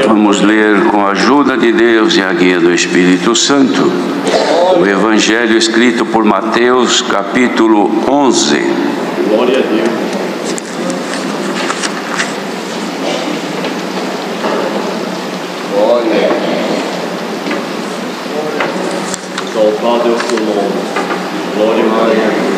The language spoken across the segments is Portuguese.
Vamos ler com a ajuda de Deus e a guia do Espírito Santo o Evangelho escrito por Mateus, capítulo 11. Glória a Deus. Glória. Exaltado é o seu nome. Glória a Deus.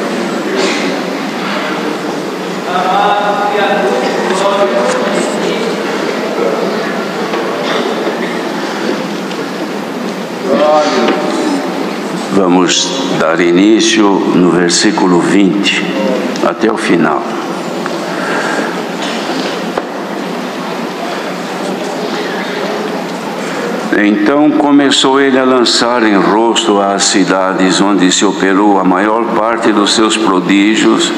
Vamos dar início no versículo 20 até o final. Então começou ele a lançar em rosto às cidades onde se operou a maior parte dos seus prodígios,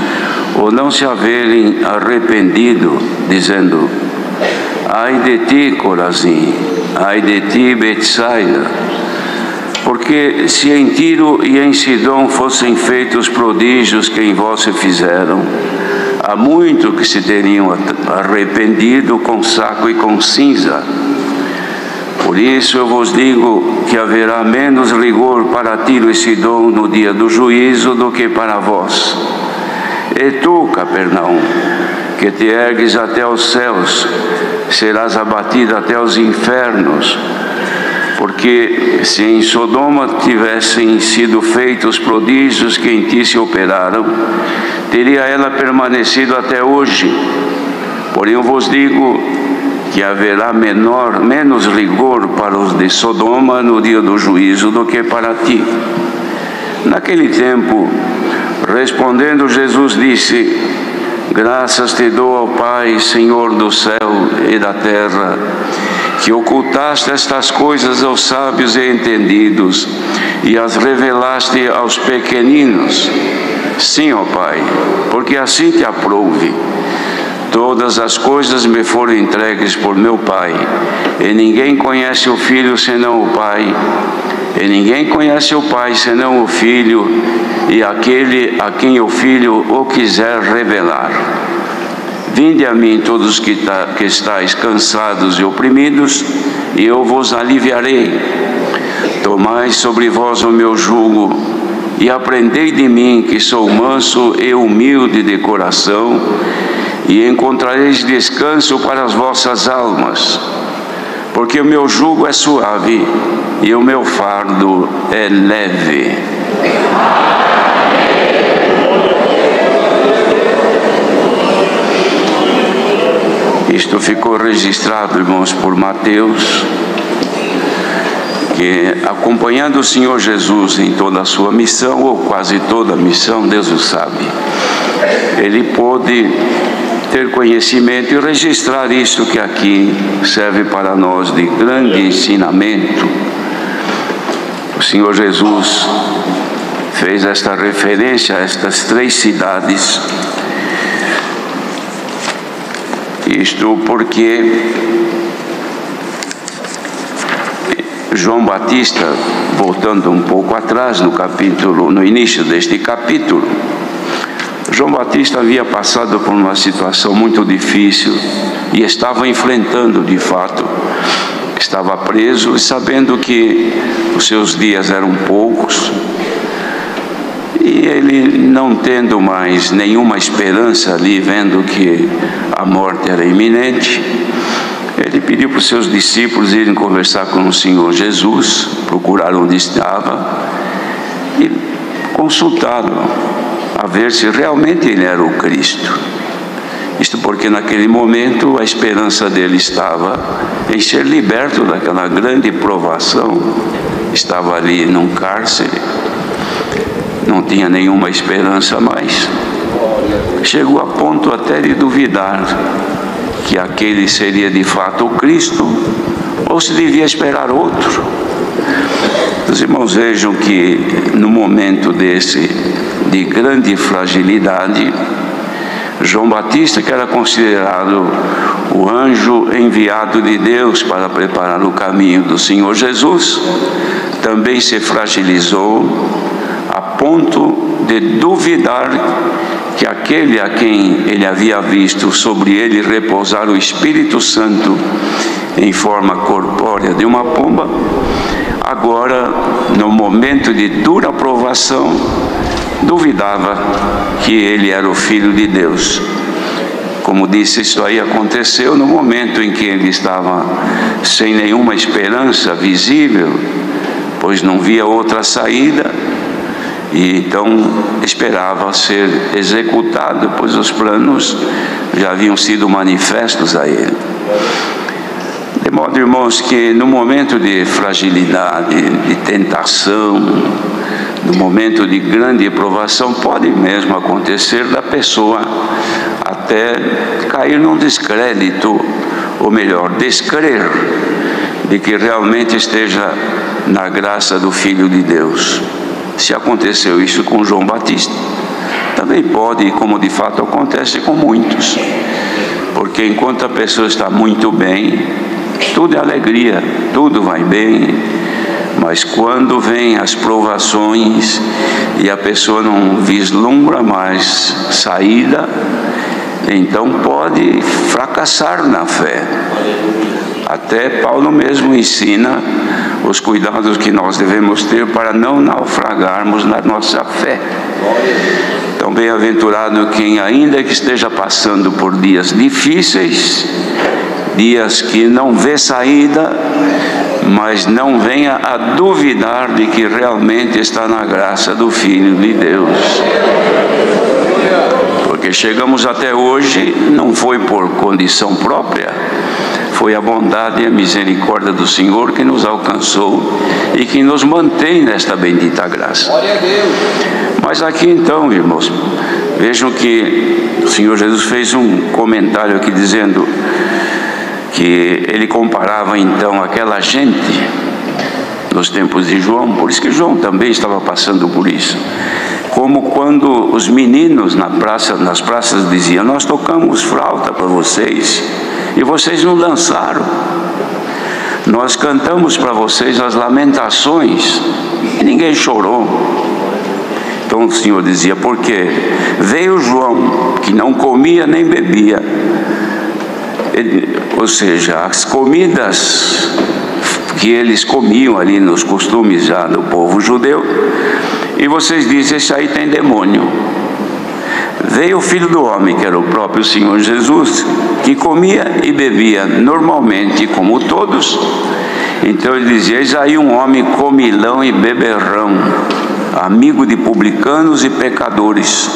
ou não se haverem arrependido, dizendo: ai de ti, Corazim, ai de ti, Betsaida, porque se em Tiro e em Sidom fossem feitos prodígios que em vós se fizeram, há muito que se teriam arrependido com saco e com cinza. Por isso eu vos digo que haverá menos rigor para Tiro e Sidom no dia do juízo do que para vós. E tu, Capernaum, que te ergues até os céus, serás abatida até os infernos. Porque se em Sodoma tivessem sido feitos prodígios que em ti se operaram, teria ela permanecido até hoje. Porém eu vos digo que haverá menos rigor para os de Sodoma no dia do juízo do que para ti. Naquele tempo, respondendo Jesus disse: graças te dou ao Pai, Senhor do céu e da terra, que ocultaste estas coisas aos sábios e entendidos e as revelaste aos pequeninos. Sim, ó Pai, porque assim te aprouve. Todas as coisas me foram entregues por meu Pai, e ninguém conhece o Filho senão o Pai, e ninguém conhece o Pai senão o Filho, e aquele a quem o Filho o quiser revelar. Vinde a mim todos que estáis cansados e oprimidos, e eu vos aliviarei. Tomai sobre vós o meu jugo, e aprendei de mim, que sou manso e humilde de coração, e encontrareis descanso para as vossas almas. Porque o meu jugo é suave, e o meu fardo é leve. Isto ficou registrado, irmãos, por Mateus, que acompanhando o Senhor Jesus em toda a sua missão, ou quase toda a missão, Deus o sabe, ele pôde ter conhecimento e registrar isso que aqui serve para nós de grande ensinamento. O Senhor Jesus fez esta referência a estas 3 cidades. Isto porque João Batista, voltando um pouco atrás no início deste capítulo, João Batista havia passado por uma situação muito difícil e estava enfrentando, de fato, estava preso e sabendo que os seus dias eram poucos, e ele, não tendo mais nenhuma esperança ali, vendo que a morte era iminente, ele pediu para os seus discípulos irem conversar com o Senhor Jesus, procurar onde estava e consultá-lo, a ver se realmente ele era o Cristo. Isto porque naquele momento a esperança dele estava em ser liberto daquela grande provação. Estava ali num cárcere, não tinha nenhuma esperança mais. Chegou a ponto até de duvidar que aquele seria de fato o Cristo, ou se devia esperar outro. Os irmãos vejam que no momento desse de grande fragilidade, João Batista, que era considerado o anjo enviado de Deus para preparar o caminho do Senhor Jesus, também se fragilizou a ponto de duvidar que aquele a quem ele havia visto sobre ele repousar o Espírito Santo em forma corpórea de uma pomba, agora, no momento de dura provação, duvidava que ele era o Filho de Deus. Como disse, isso aí aconteceu no momento em que ele estava sem nenhuma esperança visível, pois não via outra saída, e então esperava ser executado, pois os planos já haviam sido manifestos a ele. De modo, irmãos, que no momento de fragilidade, de tentação, no momento de grande provação, pode mesmo acontecer da pessoa até cair num descrédito, ou melhor, descrer de que realmente esteja na graça do Filho de Deus. Se aconteceu isso com João Batista, também pode, como de fato acontece com muitos, porque enquanto a pessoa está muito bem, tudo é alegria, tudo vai bem, mas quando vem as provações e a pessoa não vislumbra mais saída, então pode fracassar na fé. Até Paulo mesmo ensina os cuidados que nós devemos ter para não naufragarmos na nossa fé. Então, bem-aventurado quem ainda que esteja passando por dias difíceis, dias que não vê saída, mas não venha a duvidar de que realmente está na graça do Filho de Deus. Porque chegamos até hoje, não foi por condição própria, foi a bondade e a misericórdia do Senhor que nos alcançou e que nos mantém nesta bendita graça. Mas aqui então, irmãos, vejam que o Senhor Jesus fez um comentário aqui dizendo que ele comparava então aquela gente nos tempos de João, por isso que João também estava passando por isso, como quando os meninos nas praças diziam: nós tocamos flauta para vocês e vocês não dançaram, nós cantamos para vocês as lamentações e ninguém chorou. Então o Senhor dizia: porque veio João, que não comia nem bebia, ou seja, as comidas que eles comiam ali nos costumes já do povo judeu, e vocês dizem: esse aí tem demônio. Veio o Filho do Homem, que era o próprio Senhor Jesus, que comia e bebia normalmente como todos. Então ele dizia: eis aí um homem comilão e beberrão, amigo de publicanos e pecadores.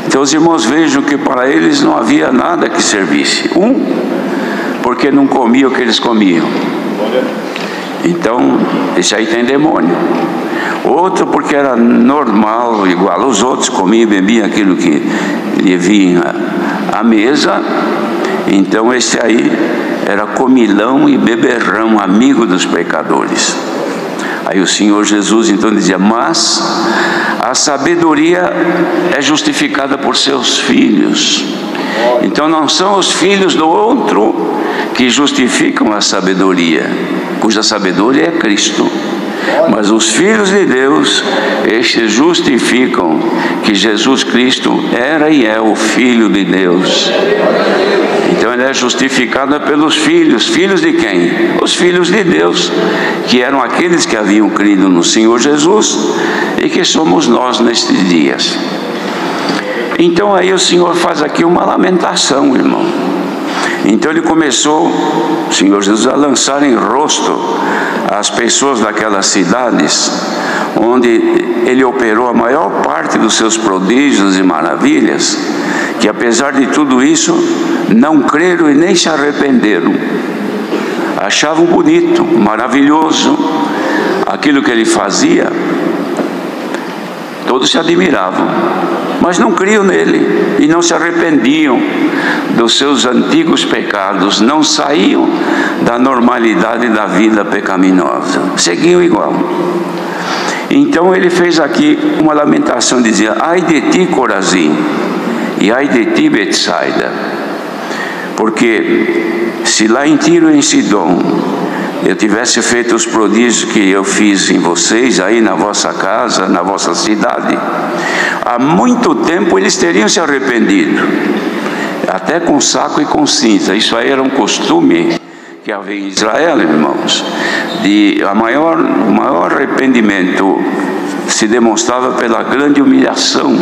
Então os irmãos vejam que para eles não havia nada que servisse. Porque não comia o que eles comiam. Então, esse aí tem demônio. Outro porque era normal, igual aos outros, comia e bebia aquilo que lhe vinha à mesa. Então esse aí era comilão e beberrão, amigo dos pecadores. Aí o Senhor Jesus então dizia: mas a sabedoria é justificada por seus filhos. Então não são os filhos do outro que justificam a sabedoria, cuja sabedoria é Cristo. Mas os filhos de Deus, estes justificam que Jesus Cristo era e é o Filho de Deus. Então ele é justificado pelos filhos. Filhos de quem? Os filhos de Deus, que eram aqueles que haviam crido no Senhor Jesus e que somos nós nestes dias. Então aí o Senhor faz aqui uma lamentação, irmão. Então ele começou, o Senhor Jesus, a lançar em rosto as pessoas daquelas cidades onde ele operou a maior parte dos seus prodígios e maravilhas, que apesar de tudo isso não creram e nem se arrependeram. Achavam bonito, maravilhoso aquilo que ele fazia, todos se admiravam, mas não criam nele e não se arrependiam dos seus antigos pecados, não saíam da normalidade da vida pecaminosa, seguiam igual. Então ele fez aqui uma lamentação, dizia: ai de ti, Corazim, e ai de ti, Betsaida, porque se lá em Tiro e em Sidom eu tivesse feito os prodígios que eu fiz em vocês, aí na vossa casa, na vossa cidade, há muito tempo eles teriam se arrependido, até com saco e com cinza. Isso aí era um costume que havia em Israel, irmãos. O maior arrependimento se demonstrava pela grande humilhação,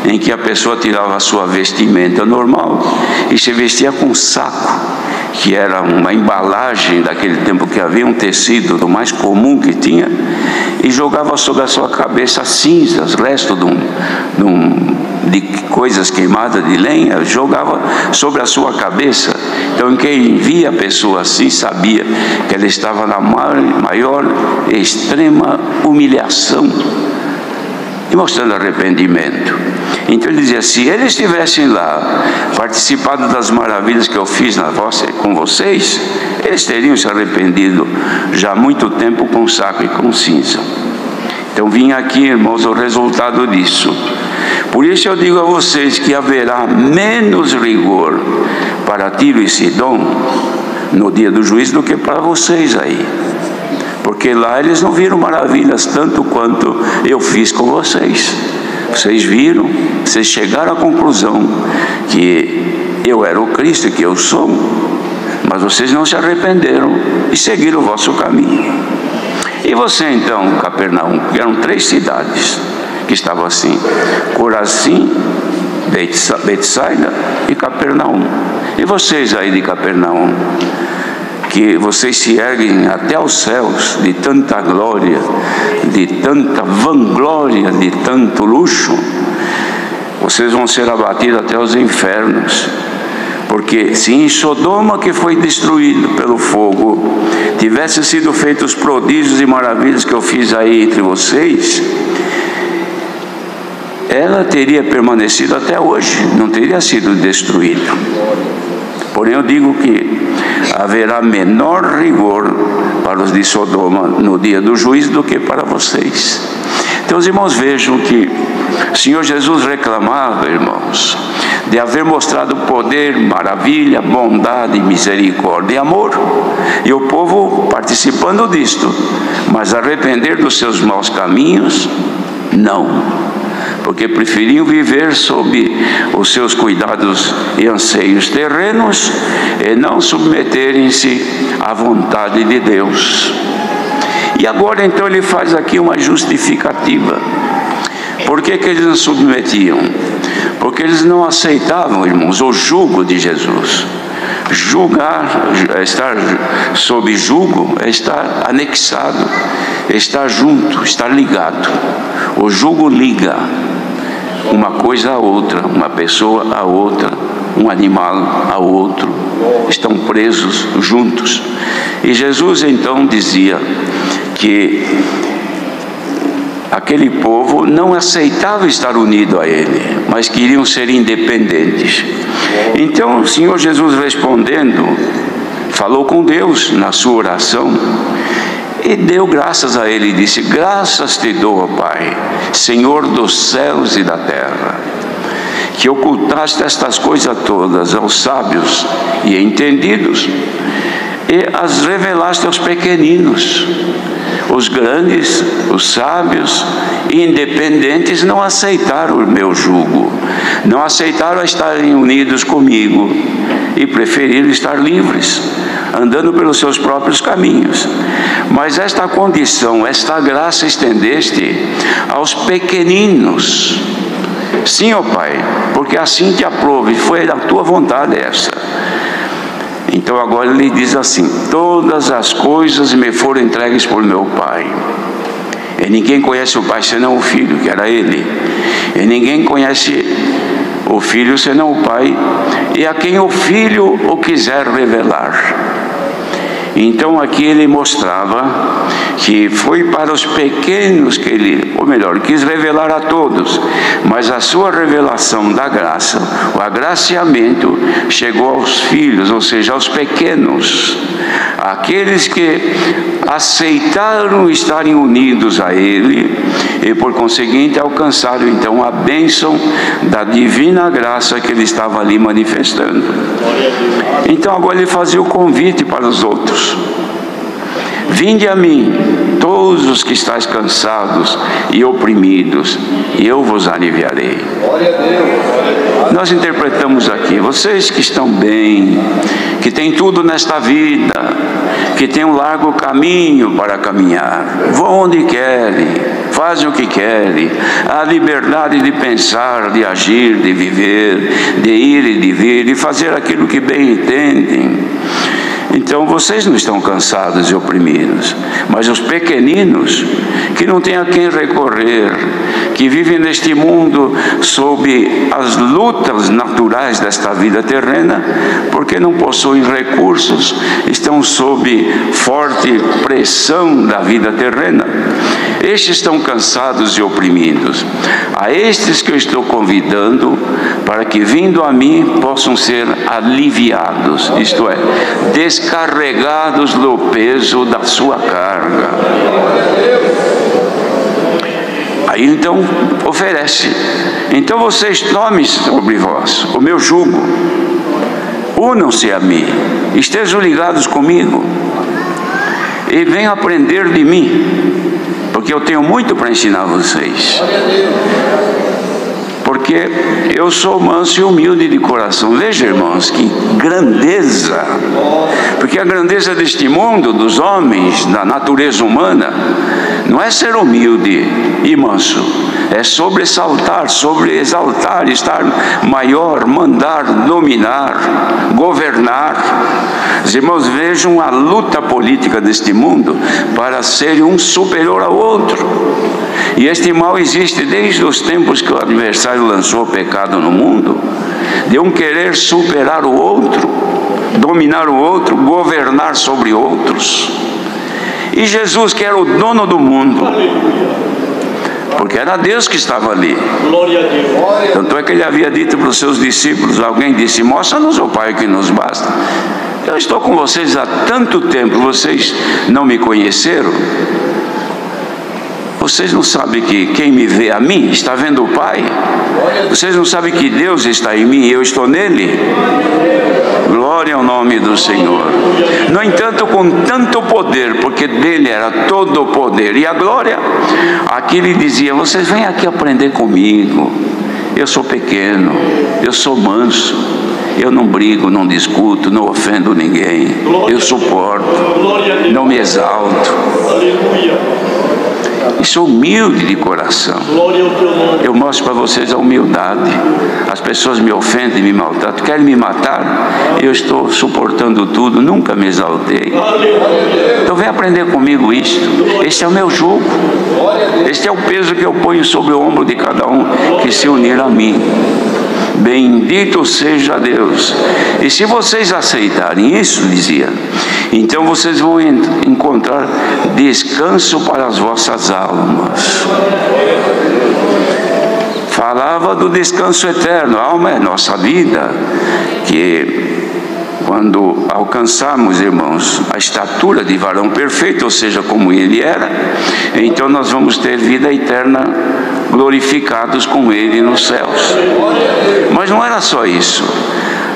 em que a pessoa tirava a sua vestimenta normal e se vestia com saco, que era uma embalagem daquele tempo que havia, um tecido do mais comum que tinha, e jogava sobre a sua cabeça cinzas, resto de coisas queimadas de lenha, jogava sobre a sua cabeça. Então quem via a pessoa assim sabia que ela estava na maior extrema humilhação e mostrando arrependimento. Então ele dizia, se eles estivessem lá participado das maravilhas que eu fiz com vocês, eles teriam se arrependido já há muito tempo com saco e com cinza. Então vinha aqui, irmãos, o resultado disso. Por isso eu digo a vocês que haverá menos rigor para Tiro e Sidom no dia do juízo do que para vocês aí. Porque lá eles não viram maravilhas tanto quanto eu fiz com vocês. Vocês viram, vocês chegaram à conclusão que eu era o Cristo e que eu sou, mas vocês não se arrependeram e seguiram o vosso caminho. E você então, Capernaum, que eram 3 cidades que estavam assim: Corazim, Betsaida e Capernaum. E vocês aí de Capernaum, que vocês se erguem até aos céus de tanta glória, de tanta vanglória, de tanto luxo, vocês vão ser abatidos até os infernos. Porque se em Sodoma, que foi destruído pelo fogo, tivesse sido feitos os prodígios e maravilhas que eu fiz aí entre vocês, ela teria permanecido até hoje, não teria sido destruída. Porém eu digo que haverá menor rigor para os de Sodoma no dia do juízo do que para vocês. Então os irmãos vejam que o Senhor Jesus reclamava, irmãos, de haver mostrado poder, maravilha, bondade, misericórdia e amor, e o povo participando disto, mas arrepender dos seus maus caminhos, não. Porque preferiam viver sob os seus cuidados e anseios terrenos e não submeterem-se à vontade de Deus. E agora então ele faz aqui uma justificativa. Por que eles não submetiam? Porque eles não aceitavam, irmãos, o jugo de Jesus. Julgar, estar sob jugo, é estar anexado, é estar junto, estar ligado. O jugo liga uma coisa a outra, uma pessoa a outra, um animal a outro, estão presos juntos. E Jesus então dizia que aquele povo não aceitava estar unido a ele, mas queriam ser independentes. Então o Senhor Jesus, respondendo, falou com Deus na sua oração e deu graças a ele e disse: graças te dou, ó Pai, Senhor dos céus e da terra, que ocultaste estas coisas todas aos sábios e entendidos e as revelaste aos pequeninos. Os grandes, os sábios e independentes não aceitaram o meu jugo, não aceitaram estarem unidos comigo e preferiram estar livres, andando pelos seus próprios caminhos. Mas esta condição, esta graça estendeste aos pequeninos. Sim, ó Pai, porque assim te aprove, foi a tua vontade essa. Então agora ele diz assim: todas as coisas me foram entregues por meu Pai. E ninguém conhece o Pai senão o Filho, que era ele. E ninguém conhece o Filho senão o Pai, e a quem o Filho o quiser revelar. Então aqui ele mostrava que foi para os pequenos que ele, ou melhor, quis revelar a todos, mas a sua revelação da graça, o agraciamento, chegou aos filhos, ou seja, aos pequenos, aqueles que aceitaram estarem unidos a ele e por conseguinte alcançaram então a bênção da divina graça que ele estava ali manifestando. Então agora ele fazia o convite para os outros. Vinde a mim, todos os que estáis cansados e oprimidos, e eu vos aliviarei. Nós interpretamos aqui, vocês que estão bem, que têm tudo nesta vida, que têm um largo caminho para caminhar, vão onde querem, fazem o que querem, a liberdade de pensar, de agir, de viver, de ir e de vir, de fazer aquilo que bem entendem. Então vocês não estão cansados e oprimidos, mas os pequeninos, que não têm a quem recorrer, que vivem neste mundo sob as lutas naturais desta vida terrena, porque não possuem recursos, estão sob forte pressão da vida terrena. Estes estão cansados e oprimidos. A estes que eu estou convidando, para que vindo a mim possam ser aliviados, isto é, descarregados do peso da sua carga. Aí então oferece. Então vocês tomem sobre vós o meu jugo, unam-se a mim, estejam ligados comigo e venham aprender de mim, porque eu tenho muito para ensinar vocês. Porque eu sou manso e humilde de coração. Veja, irmãos, que grandeza! Porque a grandeza deste mundo, dos homens, da natureza humana, não é ser humilde e manso, é sobressaltar, sobreexaltar, estar maior, mandar, dominar, governar. Os irmãos, vejam a luta política deste mundo para ser um superior ao outro. E este mal existe desde os tempos que o adversário lançou o pecado no mundo, de um querer superar o outro, dominar o outro, governar sobre outros. E Jesus, que era o dono do mundo, porque era Deus que estava ali. Tanto é que ele havia dito para os seus discípulos, alguém disse: mostra-nos o Pai, que nos basta. Eu estou com vocês há tanto tempo, vocês não me conheceram? Vocês não sabem que quem me vê a mim está vendo o Pai? Vocês não sabem que Deus está em mim e eu estou nele? Glória ao nome do Senhor. No entanto, com tanto poder, porque dele era todo o poder e a glória, aqui ele dizia: vocês vêm aqui aprender comigo. Eu sou pequeno, eu sou manso, eu não brigo, não discuto, não ofendo ninguém, eu suporto, não me exalto. E sou humilde de coração. Eu mostro para vocês a humildade. As pessoas me ofendem, me maltratam, querem me matar, eu estou suportando tudo, nunca me exaltei. Então vem aprender comigo isto. Este é o meu jugo, este é o peso que eu ponho sobre o ombro de cada um que se unir a mim. Bendito seja Deus. E se vocês aceitarem isso, dizia, então vocês vão encontrar descanso para as vossas almas. Falava do descanso eterno. A alma é nossa vida, que quando alcançarmos, irmãos, a estatura de varão perfeito, ou seja, como ele era, então nós vamos ter vida eterna, glorificados com ele nos céus. Mas não era só isso.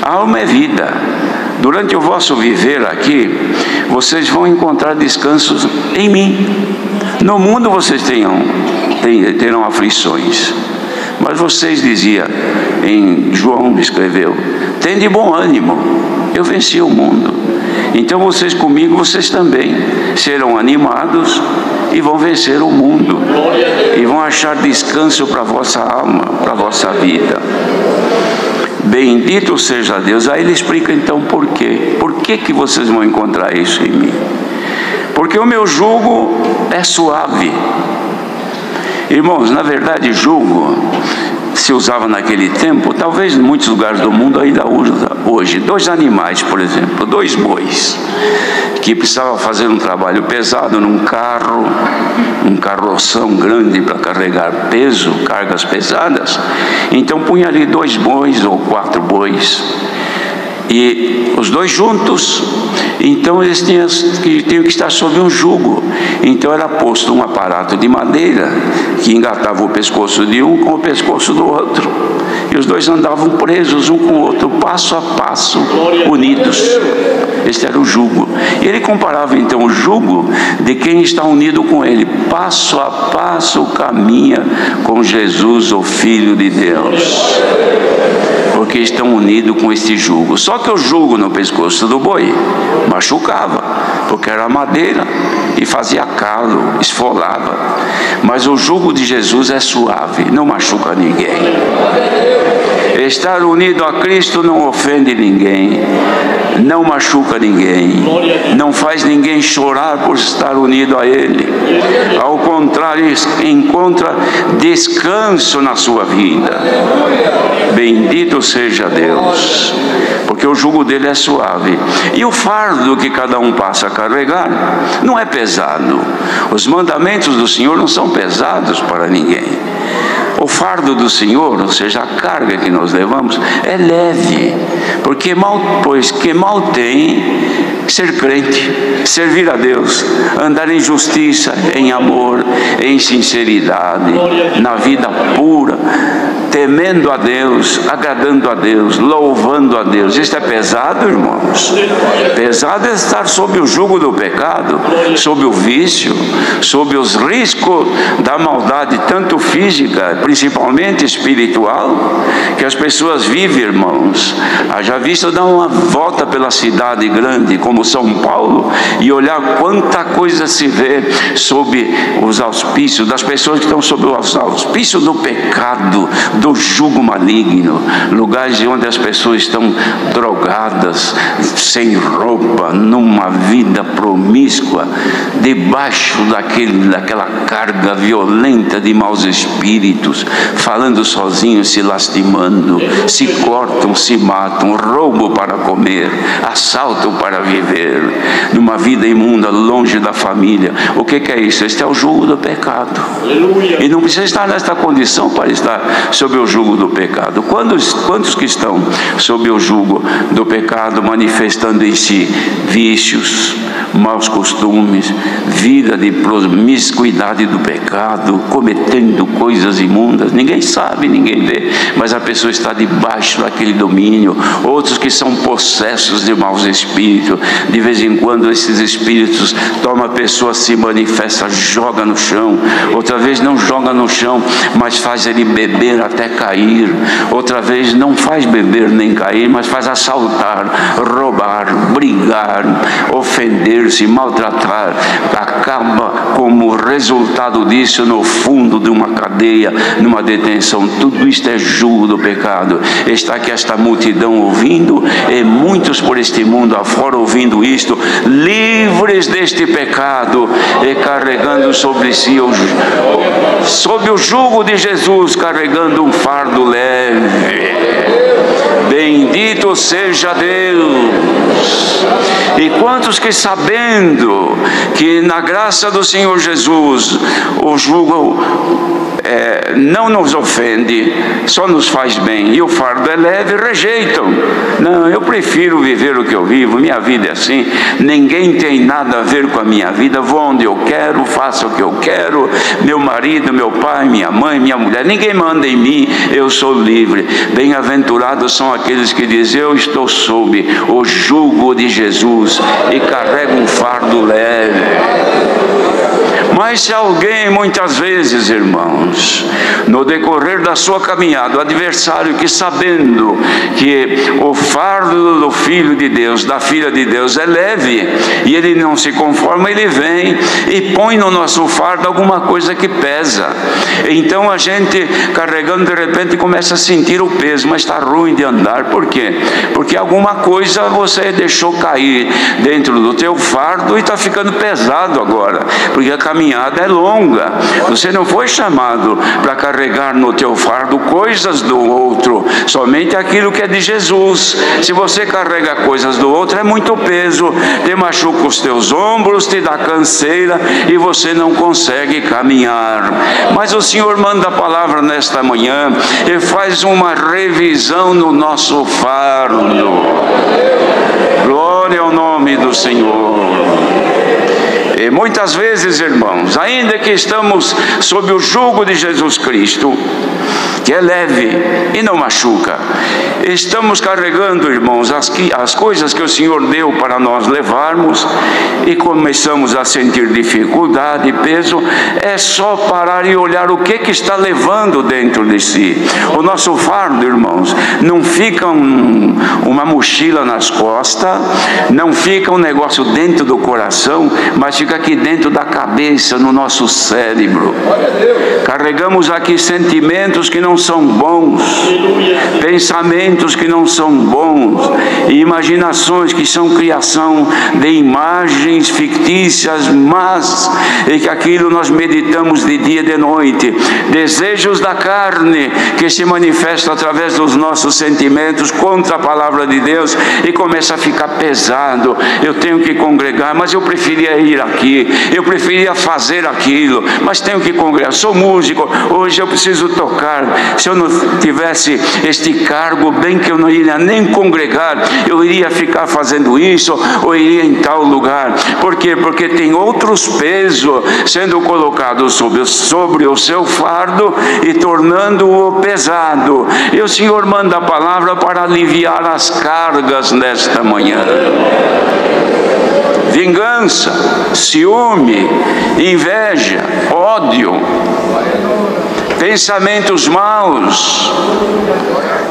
A alma é vida. Durante o vosso viver aqui, vocês vão encontrar descansos em mim. No mundo vocês terão aflições, mas vocês, dizia em João, escreveu: tende bom ânimo, eu venci o mundo. Então vocês comigo, vocês também serão animados e vão vencer o mundo e vão achar descanso para a vossa alma, para a vossa vida. Bendito seja Deus. Aí ele explica então por quê. Por que vocês vão encontrar isso em mim? Porque o meu jugo é suave. Irmãos, na verdade, jugo se usava naquele tempo, talvez em muitos lugares do mundo ainda usa hoje. 2 animais, por exemplo, 2 bois, que precisavam fazer um trabalho pesado num carro, um carroção grande para carregar peso, cargas pesadas. Então punha ali 2 bois ou 4 bois, E os dois juntos, então eles tinham que estar sob um jugo. Então era posto um aparato de madeira que engatava o pescoço de um com o pescoço do outro, e os dois andavam presos um com o outro, passo a passo, unidos. Este era o jugo. E ele comparava então o jugo de quem está unido com ele, passo a passo caminha com Jesus, o Filho de Deus, porque estão unidos com este jugo. Só que o jugo no pescoço do boi machucava, porque era madeira e fazia calo, esfolava. Mas o jugo de Jesus é suave, não machuca ninguém. Estar unido a Cristo não ofende ninguém, não machuca ninguém, não faz ninguém chorar por estar unido a Ele. Ao contrário, encontra descanso na sua vida. Bendito seja Deus, porque o jugo dele é suave. E o fardo que cada um passa a carregar não é pesado. Os mandamentos do Senhor não são pesados para ninguém. O fardo do Senhor, ou seja, a carga que nós levamos, é leve, pois que mal tem ser crente, servir a Deus, andar em justiça, em amor, em sinceridade, na vida pura, temendo a Deus, agradando a Deus, louvando a Deus. Isso é pesado, irmãos. Pesado é estar sob o jugo do pecado, sob o vício, sob os riscos da maldade, tanto física, principalmente espiritual, que as pessoas vivem, irmãos. Já visto dar uma volta pela cidade grande, como São Paulo, e olhar quanta coisa se vê sob os auspícios das pessoas que estão sob os auspícios do pecado, do jugo maligno, lugares onde as pessoas estão drogadas, sem roupa, numa vida promíscua, debaixo daquela carga violenta de maus espíritos, falando sozinhos, se lastimando, se cortam, se matam, roubam para comer, assaltam para viver, numa vida imunda, longe da família. O que é isso? Este é o jugo do pecado. E não precisa estar nesta condição para estar sob o jugo do pecado. Quantos que estão sob o jugo do pecado, manifestando em si vícios, maus costumes, vida de promiscuidade do pecado, cometendo coisas imundas? Ninguém sabe, ninguém vê, mas a pessoa está debaixo daquele domínio. Outros que são possessos de maus espíritos, de vez em quando esses espíritos tomam a pessoa, se manifesta, joga no chão. Outra vez não joga no chão, mas faz ele beber até cair. Outra vez não faz beber nem cair, mas faz assaltar, roubar, brigar, ofender-se, maltratar. Acaba como resultado disso no fundo de uma cadeia, numa detenção. Tudo isto é jugo do pecado. Está aqui esta multidão ouvindo, e muitos por este mundo afora ouvindo isto, livres deste pecado e carregando sobre si sob o jugo de Jesus, carregando um fardo leve. Bendito seja Deus. E quantos que, sabendo que na graça do Senhor Jesus o jugo não nos ofende, só nos faz bem, e o fardo é leve, rejeitam. Não, eu prefiro viver o que eu vivo, minha vida é assim, ninguém tem nada a ver com a minha vida, vou onde eu quero, faço o que eu quero, meu marido, meu pai, minha mãe, minha mulher, ninguém manda em mim, eu sou livre. Bem-aventurados são aqueles que dizem: eu estou sob o jugo de Jesus e carrego um fardo leve. Mas se alguém, muitas vezes, irmãos, no decorrer da sua caminhada, o adversário que, sabendo que o fardo do Filho de Deus, da Filha de Deus é leve, e ele não se conforma, ele vem e põe no nosso fardo alguma coisa que pesa. Então a gente, carregando, de repente começa a sentir o peso, mas está ruim de andar. Por quê? Porque alguma coisa você deixou cair dentro do teu fardo e está ficando pesado agora, porque a caminhada caminhada é longa. Você não foi chamado para carregar no teu fardo coisas do outro, somente aquilo que é de Jesus. Se você carrega coisas do outro, é muito peso, te machuca os teus ombros, te dá canseira e você não consegue caminhar. Mas o Senhor manda a palavra nesta manhã e faz uma revisão no nosso fardo. Glória ao nome do Senhor. E muitas vezes, irmãos, ainda que estamos sob o jugo de Jesus Cristo, que é leve e não machuca, estamos carregando, irmãos, as coisas que o Senhor deu para nós levarmos e começamos a sentir dificuldade e peso. É só parar e olhar o que está levando dentro de si. O nosso fardo, irmãos, não fica uma mochila nas costas, não fica um negócio dentro do coração, mas fica aqui dentro da cabeça, no nosso cérebro. Carregamos aqui sentimentos que não são bons, pensamentos que não são bons, e imaginações que são criação de imagens fictícias, mas e que aquilo nós meditamos de dia e de noite, desejos da carne que se manifestam através dos nossos sentimentos contra a palavra de Deus, e começa a ficar pesado. Eu tenho que congregar, mas eu preferia ir aqui, eu preferia fazer aquilo, mas tenho que congregar. Sou músico, hoje eu preciso tocar. Se eu não tivesse este cargo, bem que eu não iria nem congregar, eu iria ficar fazendo isso, ou iria em tal lugar. Por quê? Porque tem outros pesos sendo colocados sobre o seu fardo e tornando-o pesado. E o Senhor manda a palavra para aliviar as cargas nesta manhã. Vingança, ciúme, inveja, ódio, pensamentos maus,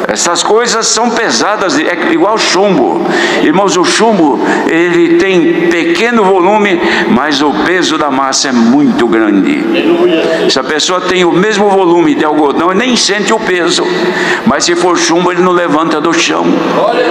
essas coisas são pesadas, é igual chumbo. Irmãos, o chumbo, ele tem pequeno volume, mas o peso da massa é muito grande. Se a pessoa tem o mesmo volume de algodão, ele nem sente o peso, mas se for chumbo, ele não levanta do chão.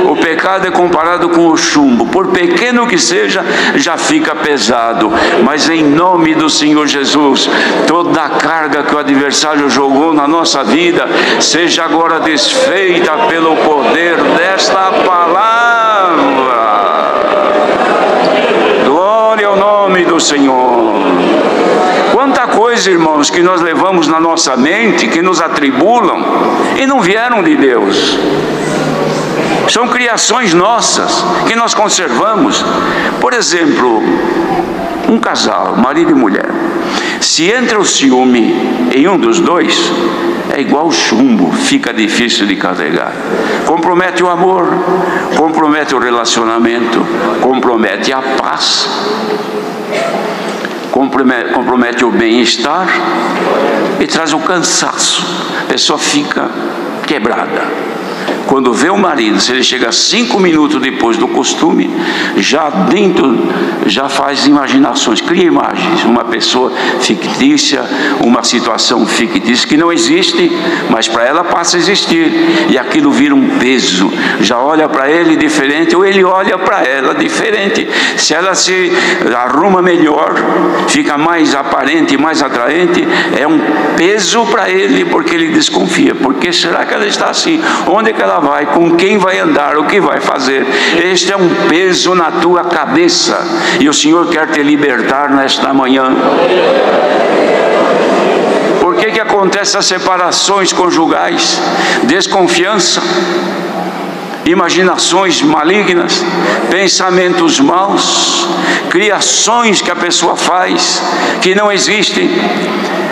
O pecado é comparado com o chumbo, por pequeno que seja, já fica pesado. Mas em nome do Senhor Jesus, toda a carga que o adversário jogou na nossa vida, seja agora desfeita pelo poder desta palavra. Glória ao nome do Senhor. Quanta coisa, irmãos, que nós levamos na nossa mente, que nos atribulam e não vieram de Deus. São criações nossas que nós conservamos. Por exemplo, um casal, marido e mulher, se entra o ciúme em um dos dois, é igual chumbo, fica difícil de carregar. Compromete o amor, compromete o relacionamento, compromete a paz, compromete o bem-estar e traz o cansaço. A pessoa fica quebrada. Quando vê o marido, se ele chega 5 minutos depois do costume, já faz imaginações, cria imagens, uma pessoa fictícia, uma situação fictícia que não existe, mas para ela passa a existir, e aquilo vira um peso. Já olha para ele diferente, ou ele olha para ela diferente. Se ela se arruma melhor, fica mais aparente, mais atraente, é um peso para ele, porque ele desconfia. Por que será que ela está assim? Onde é que ela vai? Com quem vai andar? O que vai fazer? Este é um peso na tua cabeça, e o Senhor quer te libertar nesta manhã. Por que acontecem as separações conjugais? Desconfiança, imaginações malignas, pensamentos maus, criações que a pessoa faz que não existem.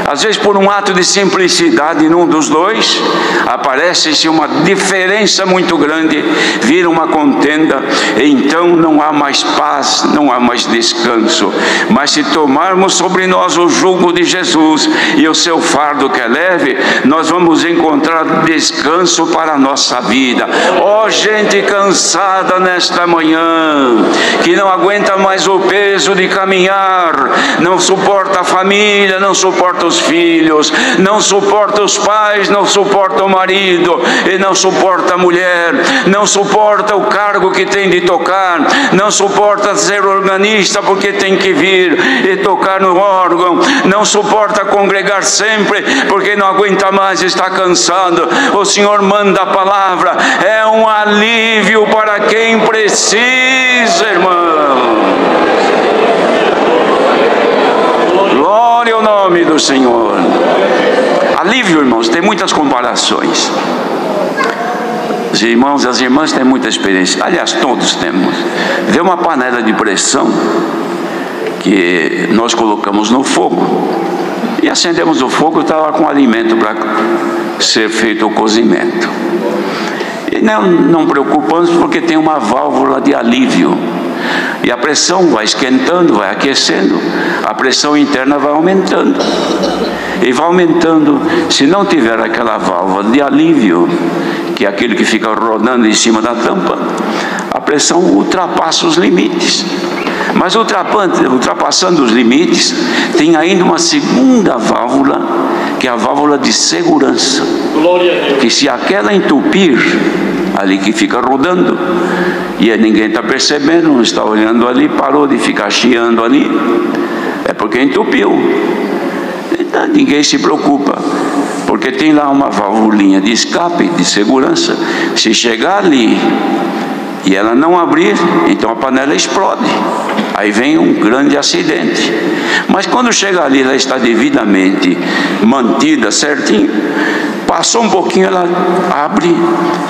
Às vezes, por um ato de simplicidade num dos dois, aparece-se uma diferença muito grande, vira uma contenda, e então não há mais paz, não há mais descanso. Mas se tomarmos sobre nós o jugo de Jesus e o seu fardo que é leve, nós vamos encontrar descanso para a nossa vida. Ó gente cansada nesta manhã, que não aguenta mais o peso de caminhar, não suporta a família, não suporta os filhos, não suporta os pais, não suporta o marido, e não suporta a mulher, não suporta o cargo que tem de tocar, não suporta ser organista porque tem que vir e tocar no órgão, não suporta congregar sempre porque não aguenta mais, está cansado. O Senhor manda a palavra, é um alívio para quem precisa, irmão. Glória ao nome do Senhor. Alívio, irmãos, tem muitas comparações. Os irmãos e as irmãs têm muita experiência, aliás, todos temos. Vê uma panela de pressão que nós colocamos no fogo e acendemos o fogo e está lá com alimento para ser feito o cozimento. E não preocupamos porque tem uma válvula de alívio. E a pressão vai esquentando, vai aquecendo, a pressão interna vai aumentando. E vai aumentando. Se não tiver aquela válvula de alívio, que é aquele que fica rodando em cima da tampa, a pressão ultrapassa os limites. Mas ultrapassando os limites, tem ainda uma segunda válvula, que é a válvula de segurança. Que se aquela entupir, ali que fica rodando, e ninguém está percebendo, não está olhando ali, parou de ficar chiando ali, é porque entupiu. Então, ninguém se preocupa, porque tem lá uma válvulinha de escape, de segurança. Se chegar ali e ela não abrir, então a panela explode. Aí vem um grande acidente. Mas quando chega ali, ela está devidamente mantida, certinho. Passou um pouquinho, ela abre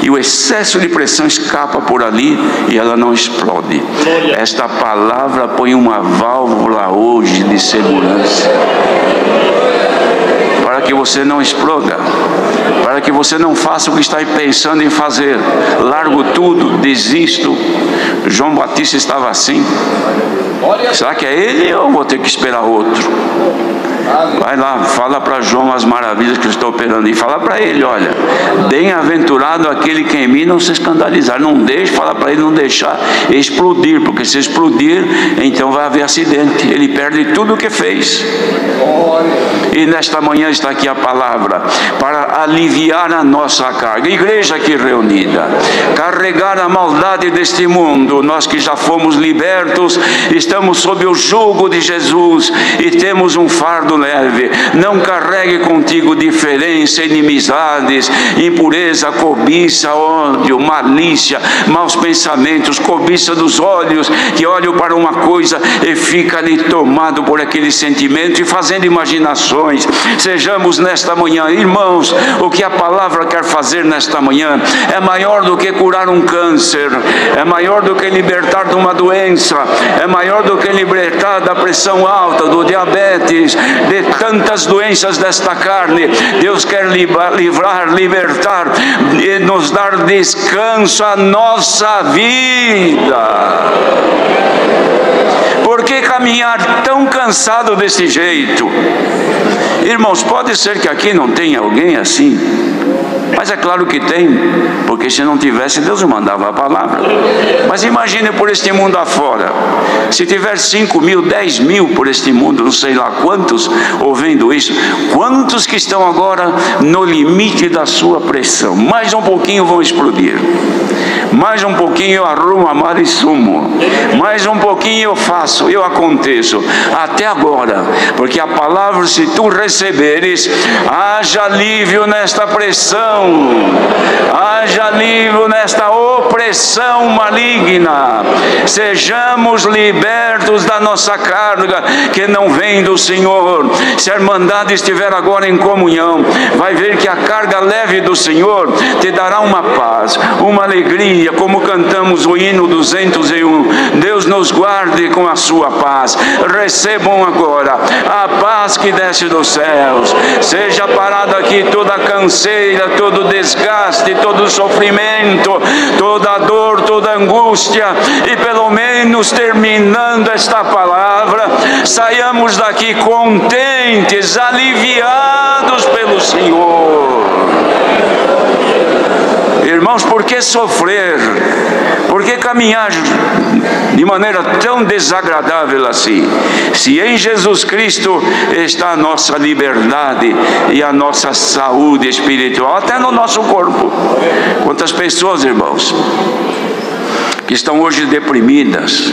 e o excesso de pressão escapa por ali e ela não explode. Esta palavra põe uma válvula hoje de segurança, para que você não exploda, para que você não faça o que está pensando em fazer. Largo tudo, desisto. João Batista estava assim. Será que é ele ou vou ter que esperar outro? Vai lá, fala para João as maravilhas que eu estou operando e fala para ele: olha, bem-aventurado aquele que em mim não se escandalizar. Não deixe, fala para ele não deixar explodir, porque se explodir, então vai haver acidente, ele perde tudo o que fez. E nesta manhã está aqui a palavra para aliviar a nossa carga. Igreja aqui reunida, carregar a maldade deste mundo. Nós que já fomos libertos, estamos sob o jugo de Jesus e temos um fardo leve. Não carregue contigo diferença, inimizades, impureza, cobiça, ódio, malícia, maus pensamentos, cobiça dos olhos, que olham para uma coisa e fica ali tomado por aquele sentimento e fazendo imaginações. Sejamos nesta manhã, irmãos, o que a palavra quer fazer nesta manhã é maior do que curar um câncer, é maior do que libertar de uma doença, é maior do que libertar da pressão alta, do diabetes, de tantas doenças desta carne. Deus quer livrar, libertar e nos dar descanso à nossa vida. Por que caminhar tão cansado desse jeito? Irmãos, pode ser que aqui não tenha alguém assim, mas é claro que tem, porque se não tivesse, Deus não mandava a palavra. Mas imagine por este mundo afora, se tiver 5.000, 10.000 por este mundo, não sei lá quantos, ouvindo isso, quantos que estão agora no limite da sua pressão? Mais um pouquinho vão explodir. Mais um pouquinho eu arrumo a mar e sumo. Mais um pouquinho eu faço, eu aconteço. Até agora, porque a palavra, se tu receberes, haja alívio nesta pressão, haja alívio nesta opressão maligna. Sejamos libertos da nossa carga que não vem do Senhor. Se a Irmandade estiver agora em comunhão, vai ver que a carga leve do Senhor te dará uma paz, uma alegria, como cantamos o hino 201. Deus nos guarde com a sua paz. Recebam agora a paz que desce dos céus. Seja parado aqui toda a canseira, todo desgaste, todo sofrimento, toda dor, toda angústia, e pelo menos terminando esta palavra, saiamos daqui contentes, aliviados pelo Senhor. irmãos, por que sofrer? Por que caminhar de maneira tão desagradável assim? Se em Jesus Cristo está a nossa liberdade e a nossa saúde espiritual, até no nosso corpo. Quantas pessoas, irmãos, que estão hoje deprimidas,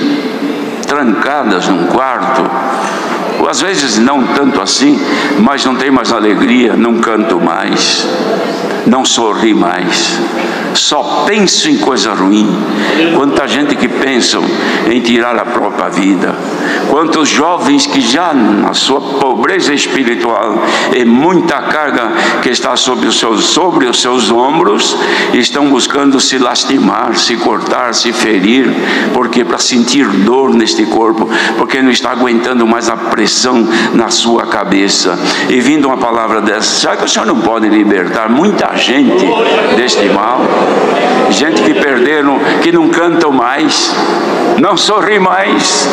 trancadas num quarto, ou às vezes não tanto assim, mas não tem mais alegria, não canto mais, não sorri mais, só penso em coisa ruim. Quanta gente que pensa em tirar a própria vida, quantos jovens que já na sua pobreza espiritual e muita carga que está sobre os seus ombros, estão buscando se lastimar, se cortar, se ferir, porque para sentir dor neste corpo, porque não está aguentando mais a pressão na sua cabeça. E vindo uma palavra dessa, será que o Senhor não pode libertar muita gente deste mal? Gente que perderam, que não cantam mais, não sorri mais,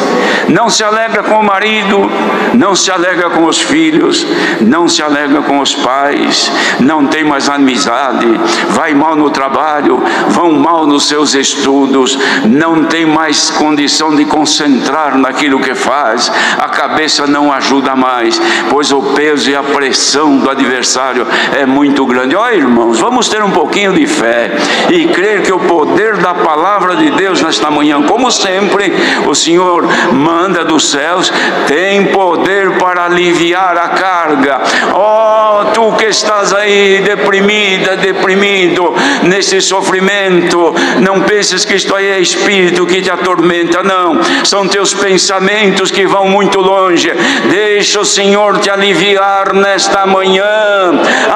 não se alegra com o marido, não se alegra com os filhos, não se alegra com os pais, não tem mais amizade, vai mal no trabalho, vão mal nos seus estudos, não tem mais condição de concentrar naquilo que faz, a cabeça não ajuda mais, pois o peso e a pressão do adversário é muito grande. Ó irmãos, vamos ter um pouquinho de fé e crer que o poder da palavra de Deus nesta manhã, como sempre, o Senhor manda dos céus, tem poder para aliviar a carga. Ó, tu que estás aí deprimida, deprimido, nesse sofrimento, não penses que isto aí é espírito que te atormenta, não, são teus pensamentos que vão muito longe. Deixa o Senhor te aliviar nesta manhã.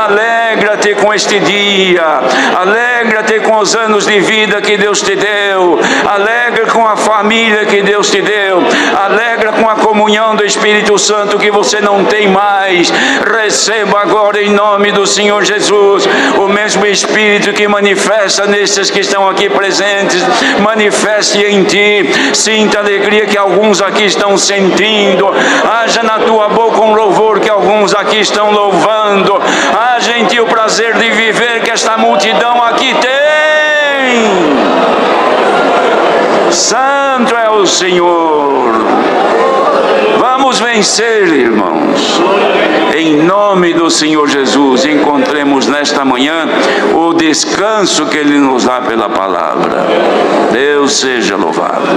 Alegra-te com este dia, alegra-te com os anos de vida que Deus te deu, alegra com a família que Deus te deu, alegra com a comunhão do Espírito Santo que você não tem mais. Receba agora em nome do Senhor Jesus o mesmo Espírito que manifesta nesses que estão aqui presentes, manifeste em ti. Sinta a alegria que alguns aqui estão sentindo, haja na tua boca um louvor que alguns aqui estão louvando, haja em ti o prazer de viver que esta multidão aqui tem. Santo é o Senhor. Vamos vencer, irmãos. Em nome do Senhor Jesus, encontremos nesta manhã o descanso que Ele nos dá pela palavra. Deus seja louvado.